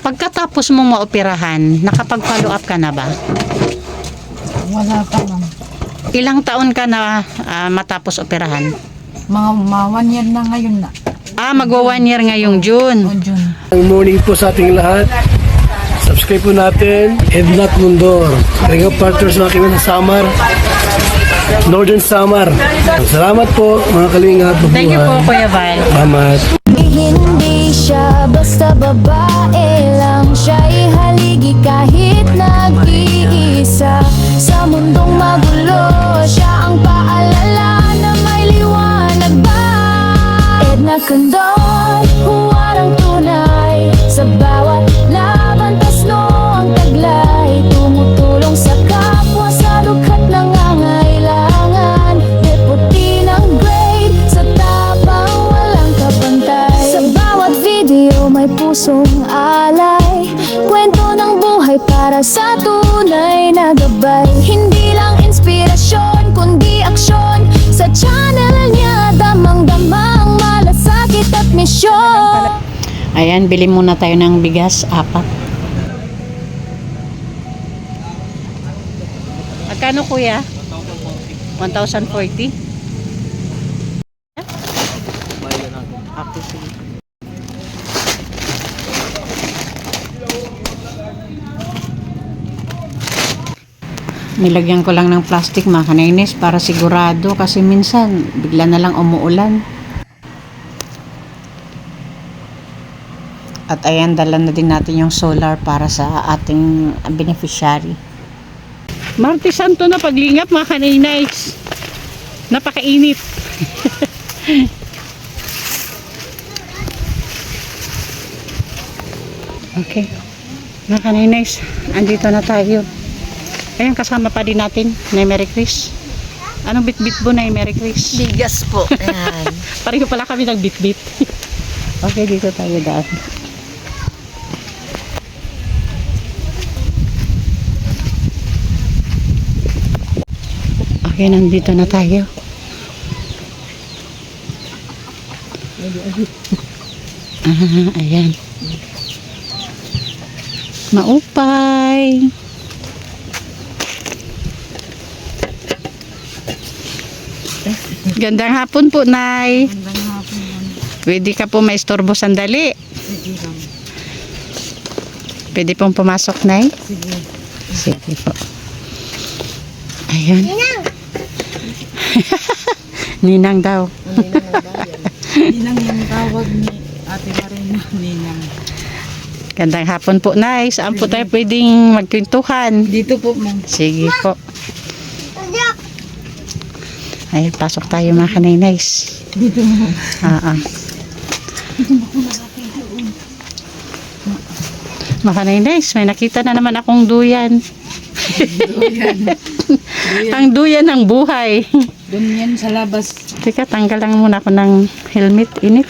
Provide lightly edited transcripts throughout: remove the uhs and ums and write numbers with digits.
Pagkatapos mo maoperahan, nakapag-follow up ka na ba? Wala pa ma'am. Ilang taon ka na matapos operahan? Mga 1 year na ngayon na. Magwa 1 year ngayong June. O June. Good morning po sa ating lahat. Subscribe po natin, Ednat Mundor. Ring of Partners sa aking Samar, Northern Samar. Salamat po mga kalingap. Thank you po, Kuya Val. Salamat. Hindi siya basta babae lang, siya'y haligi kahit nag-iisa. Sa mundong magulo, siya ang paalala na may liwanag ba. Edna Condor, huwarang tunay, sa bawat laban tasno ang taglay. Tumutulong sa kapwa sa lukhat nangangailangan. Deputy ng grade, sa tapang walang kapantay. Sa bawat video may pusong alay, kwento ng buhay para sa tunay na gabay. Hindi lang inspirasyon, kundi aksyon. Sa channel niya, damang-damang malasakit at misyon. Ayan, bili muna tayo ng bigas, 4. Magkano, Kuya? 1,040. Ako, sige. Nilagyan ko lang ng plastic, mga kanainis, para sigurado, kasi minsan bigla na lang umuulan. At ayan, dala na din natin yung solar para sa ating beneficiary. Martes Santo na paglingap, mga kaninays. Napakainit. Okay. Mga kaninays, andito na tayo. Ayan, kasama pa din natin na Mary Chris. Anong bit-bit mo na Mary Chris? Bigas po. Ayan. Pareho pala kami nag-bit-bit. Okay, dito tayo daan. Okay, nandito na tayo. Ayan. Maupay. Gandang hapon po, Nay. Gandang hapon ma'am. Pwede ka po maistorbo sandali. Sige ma'am. Pwede pong pumasok, Nay? Sige. Sige po. Ayan. Ninang daw. Ninang yung tawag ni Ate Marina. Ninang. Gandang hapon po, Nay. Saan po tayo pwedeng magkwentuhan? Dito po ma'am. Sige po. Ay, pasok tayo, mga kaninays. Dito ma'am. Mga kaninays, may nakita na naman akong duyan. Ang duyan ng buhay. Doon yan sa labas. Teka, tanggal lang muna ako ng helmet. Init.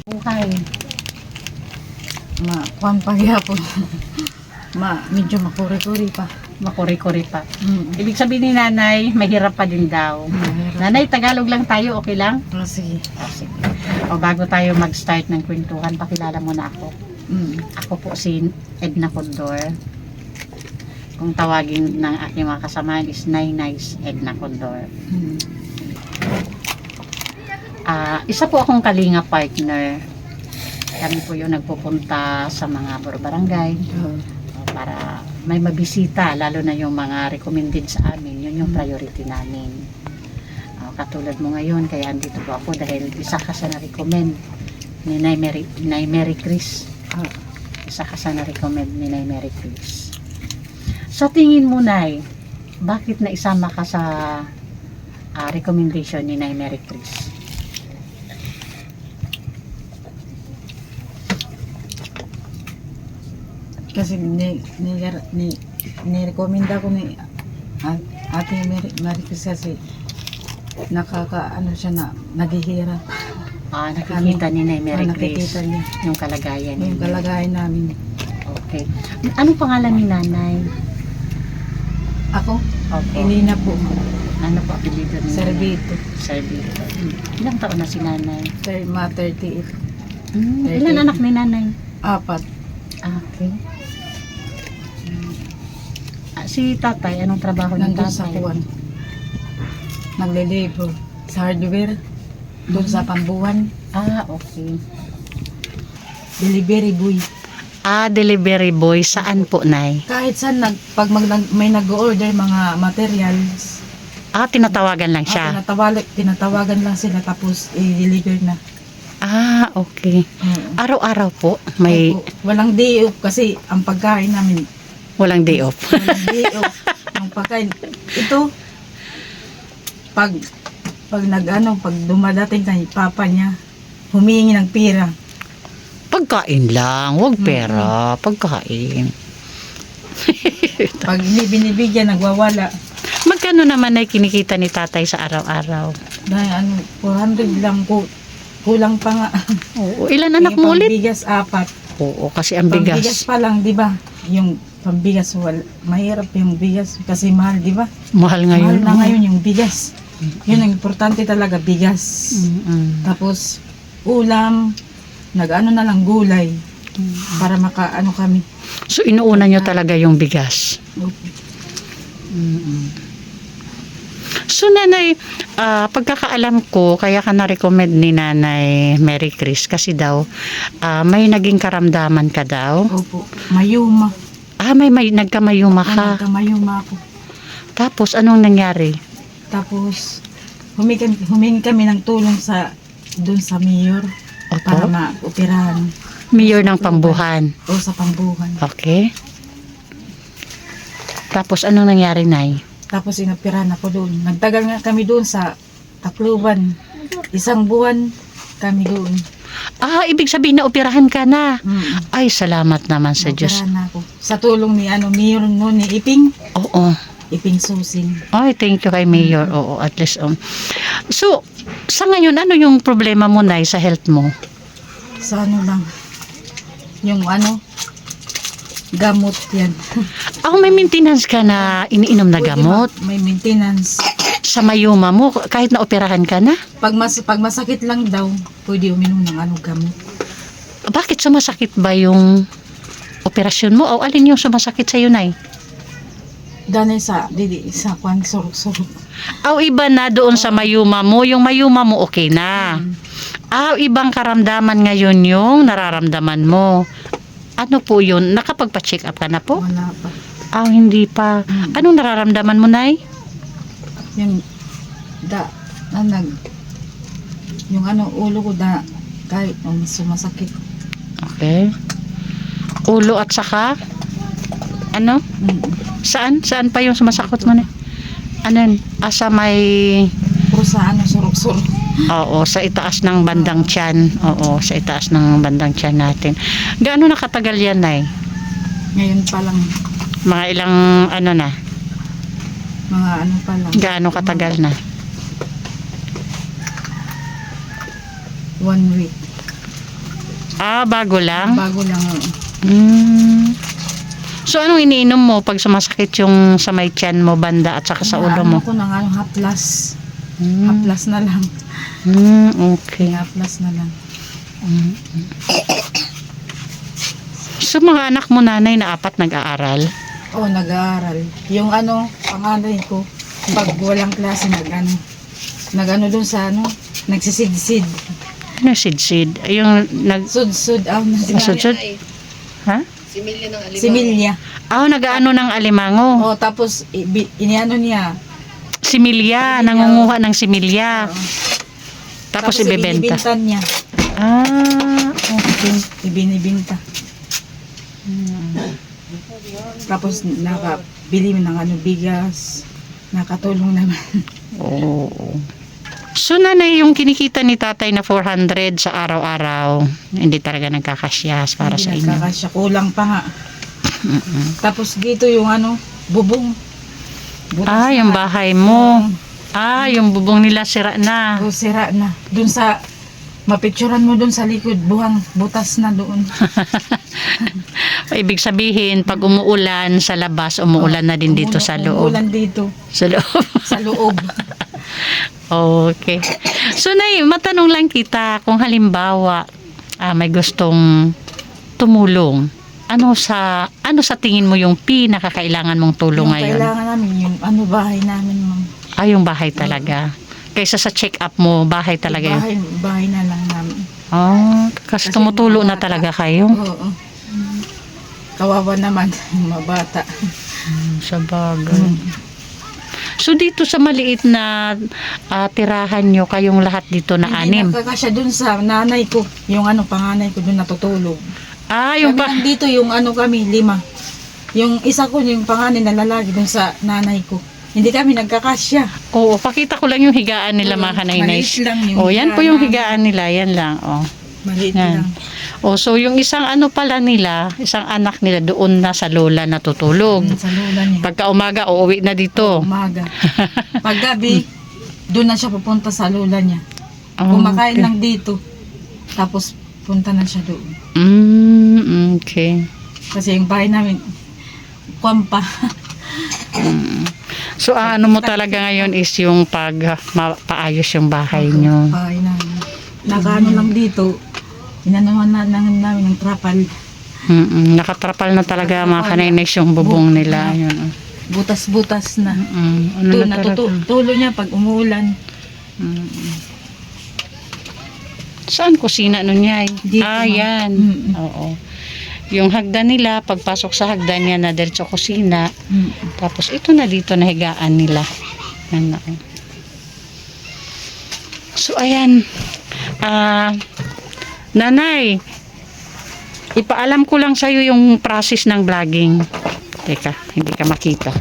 Buhay. Kuwan pa po. Medyo makuri-kuri pa. Makuri-kuri pa. Ibig sabihin ni Nanay, mahirap pa din daw. Mahirap. Nanay, Tagalog lang tayo, okay lang? Sige. Sige. O bago tayo mag-start ng kwentuhan, pakilala mo na ako. Ako po si Edna Condor. Kung tawagin ng aking mga kasamahan is Nice Edna Condor. Isa po akong kalinga partner. Kami po yung nagpupunta sa mga barangay para may mabisita, lalo na yung mga recommended sa amin. Yun yung priority namin. Katulad mo ngayon, kaya andito po ako dahil isa ka sa na-recommend ni Nay Mary Chris. Isa ka sa na-recommend ni Nay Mary Chris. Sa tingin mo, Nay, bakit naisama ka sa recommendation ni Nay Mary Chris? Kasi nirekomenda ko ni Ate Maricruz kasi nakakaano siya na naghihirap. Nakikita ni Nay Mary Chris Nakikita niya yung kalagayan yung niya. kalagayan namin. Okay. Anong pangalan ni Nanay? Ako? Opo. Elena po. Ano po apelido ni Servito. Servito. Ilang taon na si Nanay? 38. Ilan anak ni nanay? 4. Okay. Si tatay, anong trabaho ng Nandun sa tatay? kuwan. Nagle-labor sa hardware. Doon sa Pambuhan. Okay. Delivery boy. Delivery boy. Saan po, nay? Kahit saan pag may nag-order mga materials, Tinatawagan lang siya. tinatawagan lang sila tapos i-deliver na. Okay. Oo. Araw-araw po, may Opo. Walang day off kasi ang pagkain namin walang day off. walang day off. Ang pagkain ito pag pag dumadating kay papa niya, humihingi ng pera. Pagkain lang, wag pera. Pagkain. Pag hindi binibigyan, nagwawala. Magkano naman ay kinikita ni tatay sa araw-araw? Dahil 400 lang kulang pa nga. Oo. Ilan anak mo ulit? Pambigas 4. Oo, kasi ang Pambigas bigas. pa lang, di ba? Yung pambigas, mahirap yung bigas kasi mahal, di ba? Mahal ngayon. Mahal na ngayon yung bigas. Yun ang importante talaga, bigas. Mm-mm. Tapos, ulam, na lang gulay. Para makaano kami. So, inuuna nyo talaga yung bigas. So, nanay, pagkakaalam ko, kaya ka na-recommend ni nanay Mary Chris kasi daw, may naging karamdaman ka daw. Opo, mayuma. May nagkamayuma ka. Nagkamayuma ako. Tapos, anong nangyari? Tapos, humingi kami ng tulong doon sa mayor para Opo. ma-operahan. Mayor ng Pambuhan. O sa Pambuhan. Okay. Tapos, anong nangyari, nay? Tapos inoperahan ako doon. Nagtagal nga kami doon sa Tacloban. 1 buwan kami doon. Ibig sabihin na operahan ka na. Mm. Ay, salamat naman sa Diyos. Naoperahan na ako. Sa tulong ni Mayor noon ni Iping. Oo. Iping Susing. Ay, thank you kay Mayor. Oo, at least. So, sa ngayon, ano yung problema mo, nay, sa health mo? Sa lang. Yung gamot yan. May maintenance ka na iniinom na gamot? May maintenance. Sa mayuma mo, kahit na operahan ka na? Pag masakit lang daw, pwede uminom ng gamot. Bakit sumasakit ba yung operasyon mo? O alin yung sumasakit sa'yo, nay? Dahil sa kwan, suruk-suruk. Iba na doon sa mayuma mo. Yung mayuma mo, okay na. Ibang karamdaman ngayon yung nararamdaman mo. Ano po yun? Nakapagpa-check up ka na po? Wala pa. Hindi pa. Anong nararamdaman mo, nay? Yung yung ulo ko kahit nung sumasakit. Okay. Ulo at saka? Ano? Mm. Saan? Saan pa yung sumasakot mo na? Ano yun? Sa may... Puro sa suruk-suruk. Oo, sa itaas ng bandang tiyan. Oo, sa itaas ng bandang tiyan natin. Gaano nakatagal yan, nay? Ngayon pa lang, Mga ilang na? mga pa lang. Gaano katagal na? 1 week. Bago lang? Bago lang. So, anong iniinom mo pag sumasakit yung sa may tiyan mo, banda at saka sa ulo mo? Ko ng haplas. Haplas na lang. Okay. Haplas na lang. So, mga anak mo, nanay, na 4 nag-aaral? Oo, nag-aaral. Yung panganay ko, pag walang klase, doon sa nagsisid-sid. Ano sid-sid? Yung Sud-sud. Sud-sud? Ha? Similya. Nag-aano ng alimango. Tapos, iniano niya. Similya, nangunguha ng similya. Tapos ibebenta. Ibinibintan niya. Okay. Ibinibinta. Tapos, nakabili ng bigas. Nakatulong naman. Oo. So, nanay, yung kinikita ni tatay na 400 sa araw-araw, hindi talaga nagkakasya para sa inyo. Nakakasya. Kulang pa nga. Tapos, dito yung bubong. Butas Yung na. bahay mo. Yung bubong nila sira na. Sira na. Doon mapicturan mo doon sa likod, butas na doon. Ibig sabihin, pag umuulan sa labas, umuulan na din dito sa loob. Umuulan dito. Sa loob. Sa loob. Okay. So, nay, matanong lang kita, kung halimbawa, may gustong tumulong, ano sa tingin mo yung pinakakailangan mong tulong Yung ngayon? kailangan namin, yung bahay namin, ma'am. Yung bahay talaga. Kaysa sa check-up mo, bahay talaga yun. Bahay na lang namin. Kasi Kasi tumutulo na mga bata. talaga kayo. Oo. Kawawa naman, yung mga bata. Sa bagay. So dito sa maliit na tirahan nyo, kayong lahat dito na Hindi anim. nakakasya dun sa nanay ko. Yung panganay ko dun natutulog. Yung Kami lang dito, kami, 5. Yung isa ko, yung panganay na lalaki dun sa nanay ko. Hindi kami nagkakasya. Oo, pakita ko lang yung higaan nila mga kanainay. Maliit lang yung Yan po yung namin. higaan nila, yan lang. Maliit Yan. lang. So yung isang pala nila, isang anak nila doon na sa lola natutulog. Sa lula niya. Pagka umaga, uuwi na dito. Umaga. Pag gabi, doon na siya pupunta sa lula niya. Ah, Kumakain okay. lang dito. Tapos punta na siya doon. Okay. Kasi yung bahay namin, kwampa. So ano mo talaga ngayon is yung paayos yung bahay nyo. Bahay namin. Nakaano lang dito, inanuhan na namin ng trapal. Nakatrapal na talaga mga kanainis yung bubong nila. Yun. Butas-butas na. Ano Doon na talaga? natutulo niya pag umuulan. Saan kusina nun niya? Dito, Yan. Mm. Oo. Yung hagdan nila, pagpasok sa hagdan niya na diretso kusina. Tapos ito na dito na higaan nila. Yan na. So ayan. Nanay, ipaalam ko lang sa'yo yung process ng vlogging. Teka, hindi ka makita.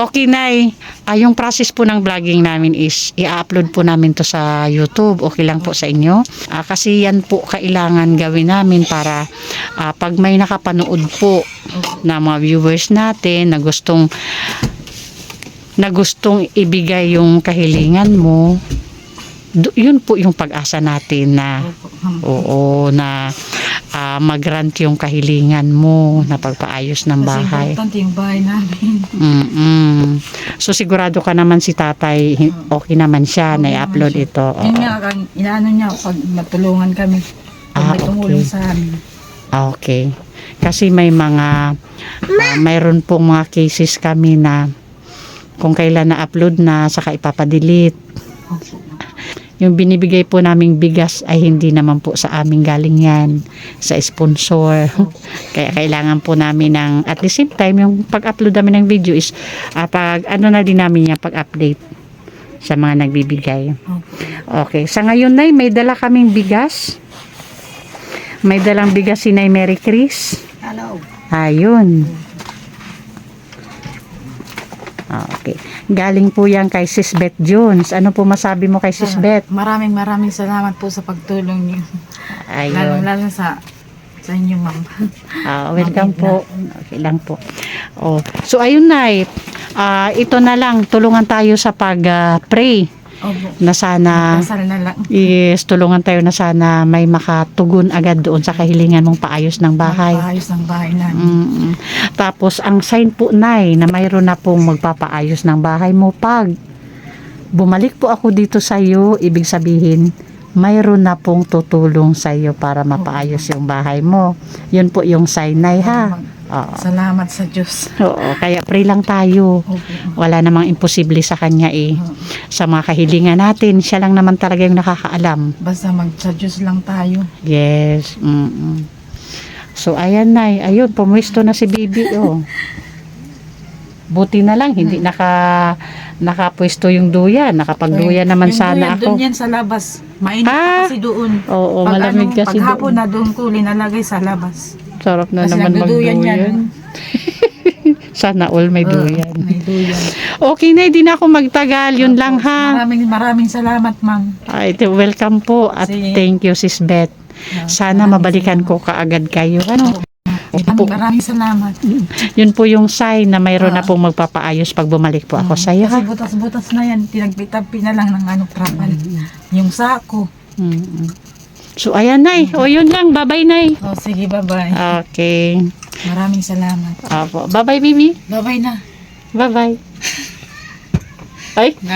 Okay, Nay. Yung process po ng vlogging namin is i-upload po namin to sa YouTube. Okay lang po sa inyo. Kasi yan po kailangan gawin namin para pag may nakapanood po na mga viewers natin na gustong ibigay yung kahilingan mo, yun po yung pag-asa natin na na mag-grant yung kahilingan mo na pagpaayos ng bahay. Kasi importante yung bahay namin. So sigurado ka naman si tatay, okay naman siya na i-upload ito. Yun nga, inaano niya pag matulungan kami. Pag may tumulong sa amin. Okay. Kasi may mayroon pong mga cases kami na kung kailan na-upload na saka ipapadelete. Yung binibigay po naming bigas ay hindi naman po sa aming galing yan, sa sponsor. Kaya kailangan po namin ng, at the same time, yung pag-upload namin ng video is, na din namin yung pag-update sa mga nagbibigay. Okay. Sa ngayon, Nay, may dala kaming bigas. May dalang bigas si Nay Mary Chris. Hello. Ayun. Okay. Galing po yan kay Sis Beth Jones. Ano po masabi mo kay Sis Beth? Maraming salamat po sa pagtulong niyo. Ayun. Lalo sa inyo, ma'am. Welcome po. Okay lang po. So ayun, Nay. Ito na lang. Tulungan tayo sa pag-pray. Na sana Dasal na lang. tulungan tayo na sana may makatugon agad doon sa kahilingan mong paayos ng bahay. Paayos ng bahay namin. Tapos ang sign po, Nay, na mayroon na pong magpapaayos ng bahay mo pag bumalik po ako dito sa iyo, ibig sabihin mayroon na pong tutulong sa iyo para mapaayos yung bahay mo. Yun po yung sign, Nay, ha. Salamat sa Diyos. Oo, kaya pray lang tayo. Wala namang imposible sa kanya sa mga kahilingan natin, siya lang naman talaga yung nakakaalam. Basta sa Diyos lang tayo. Yes. So ayan, Nay, ayun, pumuesto na si baby. Buti na lang hindi nakapwesto yung duyan. Nakapagduyan naman Yung sana duyan, ako. Doon yan sa labas. Mainit pa kasi doon. Oo, malamig kasi pag hapon doon. na doon ko linalagay sa labas. Sarap na Kasi naman nagduduyan magduyan. Sana all may duyan. May duyan. Okay, na, hindi na ako magtagal. Yun lang, ha. Maraming salamat, ma'am. Welcome po at Sige. thank you, Sis Beth. Sana mabalikan ko kaagad kayo. Maraming salamat. Yun po yung sign na mayroon na pong magpapaayos pag bumalik po ako sa iyo, Kasi ha. butas-butas na yan. Tinagpitapi na lang ng trapal. Yung sako. So ayan, Nay. Yun lang. Bye-bye, Nay. Sige, bye-bye. Okay. Maraming salamat. Apo. Bye-bye, Bibi. Bye-bye na. Bye-bye. Ay, Na,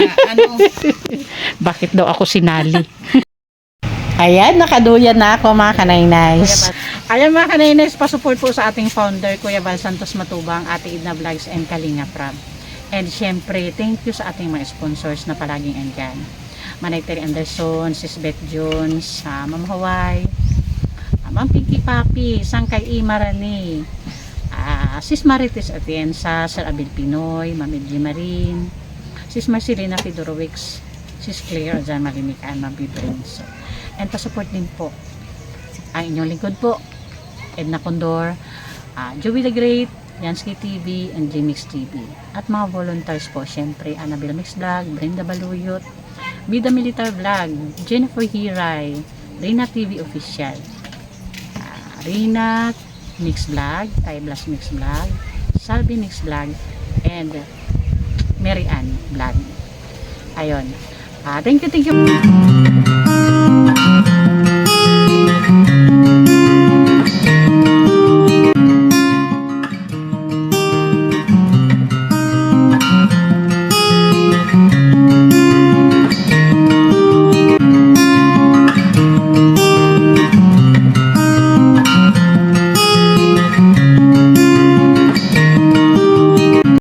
bakit daw ako sinali? Ayan, nakaduyan na ako mga kanaynays. Ayan mga kanaynays, pasupport po sa ating founder, Kuya Val Santos Matubang, Ate Edna Vlogs and Kalinga Prab. And syempre, thank you sa ating mga sponsors na palaging andyan. Manay Terry Anderson, Sis Beth Jones, Ma'am Hawaii, Ma'am Pinky Papi, Sangkay Imarani, Sis Marites Atienza, Sir Abel Pinoy, Ma'am Edgy Marin, Sis Marcelina Fedorowicz, Sis Claire Ozan Malimikaan, Ma'am Bibrenso. And pasupport din po ang inyong lingkod po, Edna Condor, Joey the Great, Yansky TV, and Jmix TV. At mga volunteers po, syempre, Annabelle Mix Vlog, Brenda Baluyot, Vida Militar Vlog, Jennifer Hiray, Rina TV Official, Rina Mix Vlog, Tay Blas Mix Vlog, Salvi Mix Vlog, and Mary Ann Vlog. Ayun. Thank you.